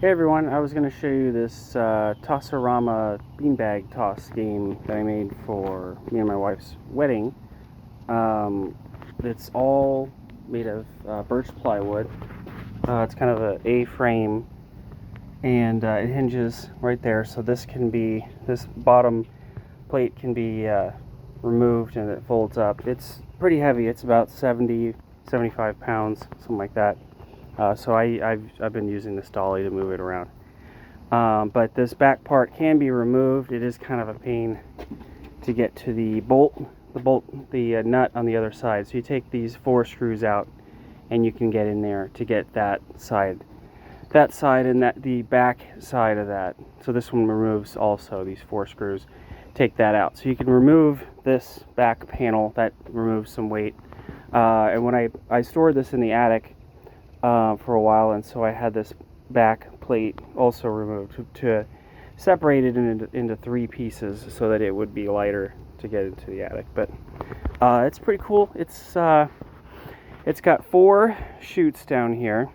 Hey everyone, I was going to show you this O Rama beanbag toss game that I made for me and my wife's wedding. It's all made of birch plywood. It's kind of an A-frame, and it hinges right there, so this bottom plate can be removed and it folds up. It's pretty heavy. It's about 75 pounds, something like that. So I've been using this dolly to move it around. But this back part can be removed. It is kind of a pain to get to the nut on the other side. So you take these 4 screws out and you can get in there to get that side and the back side of that. So this one removes also these 4 screws. Take that out. So you can remove this back panel that removes some weight. And when I stored this in the attic for a while, and so I had this back plate also removed to separate it into 3 pieces so that it would be lighter to get into the attic. But it's pretty cool. It's got 4 chutes down here,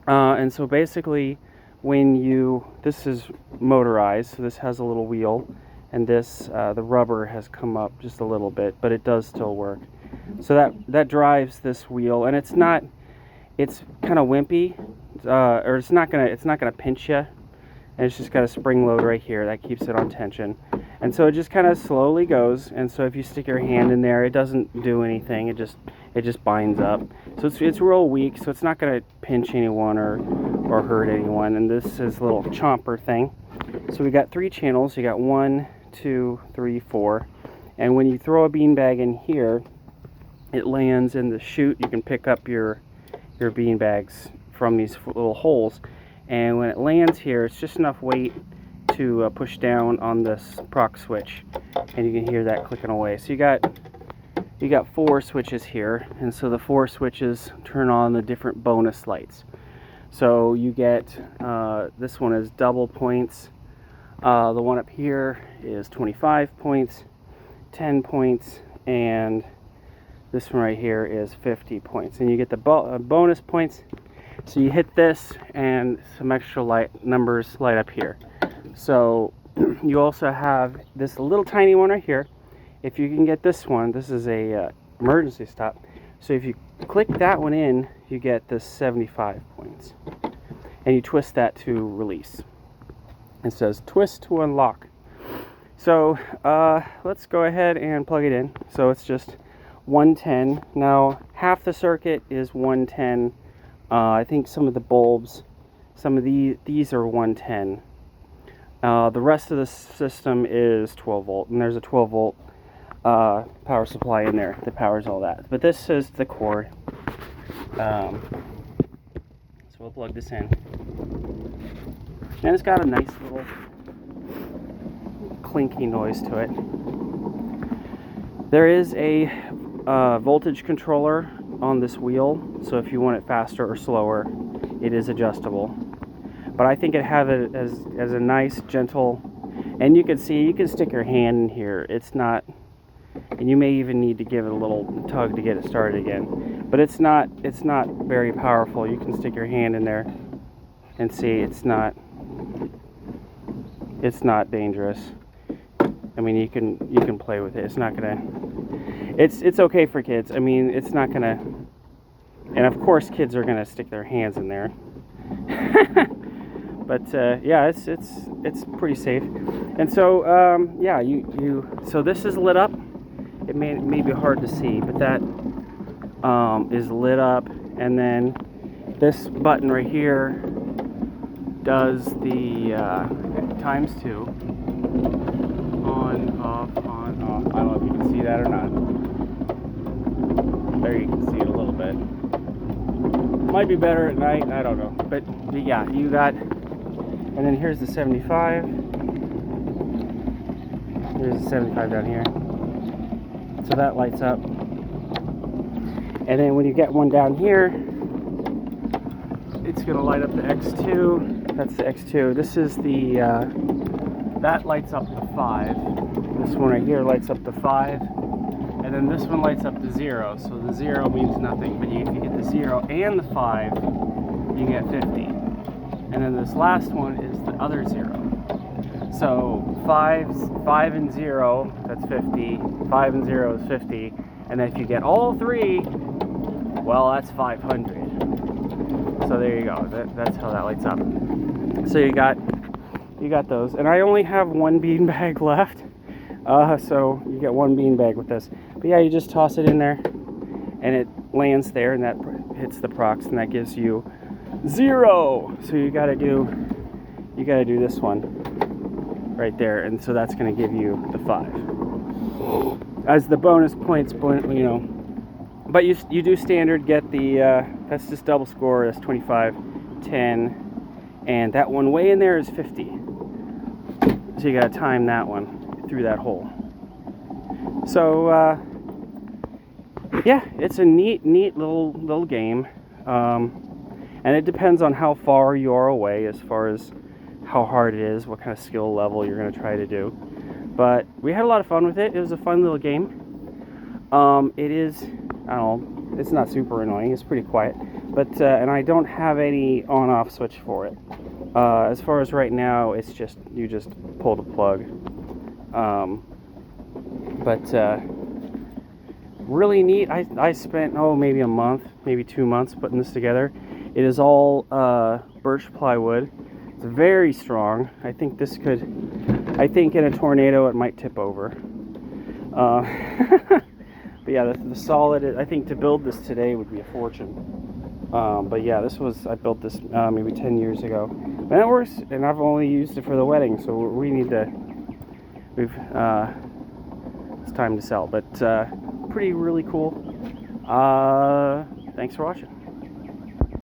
and so basically this is motorized, so this has a little wheel, and this the rubber has come up just a little bit, but it does still work. So that drives this wheel, and it's kind of wimpy, or it's not gonna pinch you, and it's just got a spring load right here that keeps it on tension, and so it just kind of slowly goes. And so if you stick your hand in there, it doesn't do anything. It just binds up. So it's real weak, so it's not gonna pinch anyone or hurt anyone. And this is a little chomper thing. So we got 3 channels. You got 1, 2, 3, 4, and when you throw a beanbag in here, it lands in the chute. You can pick up your bean bags from these little holes, and when it lands here, it's just enough weight to push down on this proc switch, and you can hear that clicking away. So you got 4 switches here, and so the 4 switches turn on the different bonus lights. So you get this one is double points, the one up here is 25 points, 10 points, and this one right here is 50 points, and you get the bonus points. So you hit this, and some extra numbers light up here. So you also have this little tiny one right here. If you can get this one, this is a emergency stop. So if you click that one in, you get this 75 points, and you twist that to release. It says twist to unlock. So let's go ahead and plug it in. So it's just 110. Now half the circuit is 110. I think some of the bulbs, some of these are 110. The rest of the system is 12 volt, and there's a 12 volt power supply in there that powers all that. But this is the cord. So we'll plug this in, and it's got a nice little clinky noise to it. There is a voltage controller on this wheel, so if you want it faster or slower, it is adjustable. But I think it has it as a nice gentle, and you can stick your hand in here. It's not, and you may even need to give it a little tug to get it started again. But it's not very powerful. You can stick your hand in there and see it's not dangerous. I mean, you can play with it. It's not gonna. It's okay for kids. I mean, it's not gonna. And of course, kids are gonna stick their hands in there. But yeah, it's pretty safe. And so yeah, so this is lit up. It may be hard to see, but that is lit up, and then this button right here does the ×2. On, off, on, off. I don't know if you can see that or not. There you can see it a little bit. Might be better at night, I don't know. But yeah, you got, and then here's the 75. Here's the 75 down here. So that lights up. And then when you get one down here, it's going to light up the X2. That's the X2. This is the, that lights up to 5. This one right here lights up to 5. And then this one lights up to 0. So the 0 means nothing. But if you get the 0 and the 5, you get 50. And then this last one is the other 0. So 5 and 0, that's 50. 5 and 0 is 50. And then if you get all 3, well, that's 500. So there you go. That's how that lights up. So you got those. And I only have 1 bean bag left. So you get 1 bean bag with this. But yeah, you just toss it in there, and it lands there, and that hits the procs, and that gives you 0. So you gotta do this one right there, and so that's going to give you the 5 as the bonus points, you know. But you do standard get the that's just double score. That's 25, 10, and that one way in there is 50. So you got to time that one through that hole. So yeah, it's a neat little game, and it depends on how far you are away as far as how hard it is, what kind of skill level you're going to try to do. But we had a lot of fun with it. It was a fun little game. It is, I don't know, it's not super annoying. It's pretty quiet. But and I don't have any on-off switch for it. As far as right now, it's just, you just pull the plug. But really neat. I spent, maybe a month, maybe 2 months putting this together. It is all birch plywood. It's very strong. I think in a tornado it might tip over. But yeah, the solid, I think to build this today would be a fortune. But yeah, I built this maybe 10 years ago. And it works, and I've only used it for the wedding, so it's time to sell. But really cool. Thanks for watching.